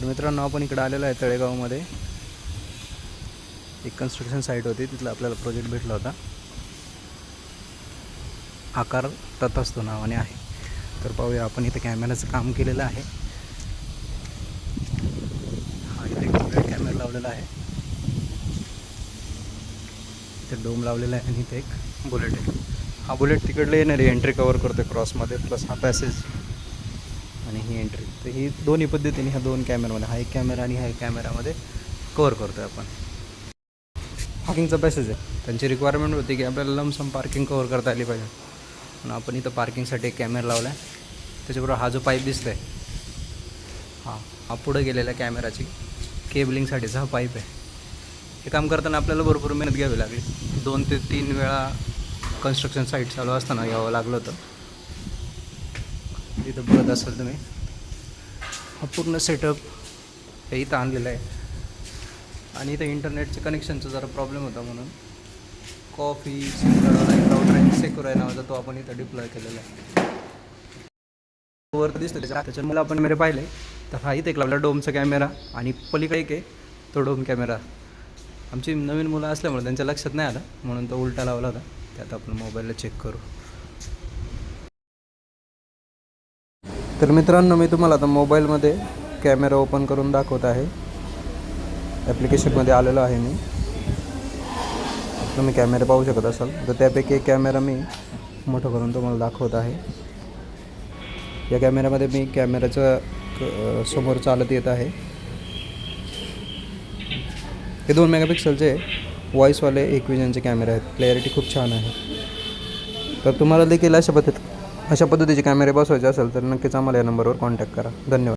तर मित्रांनो, आपण इकडे आलेलो आहे तळेगावमध्ये. एक कन्स्ट्रक्शन साईट होती, तिथला आपल्याला प्रोजेक्ट भेटला होता. आकार तथास्तु नावाने आहे. तर पाहूया, आपण इथे कॅमेऱ्याचं काम केलेलं आहे. हा इथे एक कॅमेरा लावलेला आहे, इथे डोम लावलेला आहे आणि इथे एक बुलेट आहे. हा बुलेट तिकडले येणारी एंट्री कवर करतो क्रॉसमध्ये, प्लस हा पॅसेज आणि ही एंट्री. तर ही दोन्ही पद्धतीने ह्या दोन कॅमेरामध्ये, हा एक कॅमेरा आणि ह्या एक कॅमेरामध्ये कवर करतो आहे आपण. पार्किंगचा पॅसेज आहे. त्यांची रिक्वायरमेंट होती की आपल्याला लमसम पार्किंग कवर करता आली पाहिजे, म्हणून आपण इथं पार्किंगसाठी एक कॅमेरा लावला आहे. त्याच्याबरोबर हा जो पाईप दिसतो आहे, हा पुढं गेलेल्या कॅमेराची केबलिंगसाठीचा हा पाईप आहे. हे काम करताना आपल्याला भरपूर मेहनत घ्यावी लागली. 2 ते 3 वेळा कन्स्ट्रक्शन साईट चालू असताना यावं लागलं होतं. इथं बघत असाल तुम्ही, हा पूर्ण सेटअप हे इथं आणलेलं आहे. आणि इथं इंटरनेटचं कनेक्शनचा जरा प्रॉब्लेम होता, म्हणून कॉफी राउटर सेक्युर आहे नावाचा, तो आपण इथं डिप्लॉय केलेला आहे. वर दिसतो त्याच्यामुळे मला आपण कॅमेरे पाहिले. तर हा इथे एक लावला डोमचा कॅमेरा, आणि पलीकडे एक आहे तो डोम कॅमेरा. आमची नवीन मुलं असल्यामुळे त्यांच्या लक्षात नाही आलं, म्हणून तो उलटा लावला होता. त्यात आपण मोबाईलला चेक करू. तर मित्रांनो, मी तुम्हाला आता मोबाईलमध्ये कॅमेरा ओपन करून दाखवत आहे. ॲप्लिकेशनमध्ये आलेलो आहे मी. तुम्ही कॅमेरा पाहू शकत असाल. तर त्यापैकी एक कॅमेरा मी मोठं करून तुम्हाला दाखवत आहे. या कॅमेऱ्यामध्ये मी कॅमेऱ्याचं समोर चालत येत आहे. हे 2 मेगापिक्सलचे व्हॉईसवाले एकविजनचे कॅमेरे आहेत. क्लॅरिटी खूप छान आहे. तर तुम्हाला देखील अशा पद्धतीचे कॅमेरे बसवायचे असेल तर नक्कीच आम्हाला या नंबरवर कॉन्टॅक्ट करा. धन्यवाद.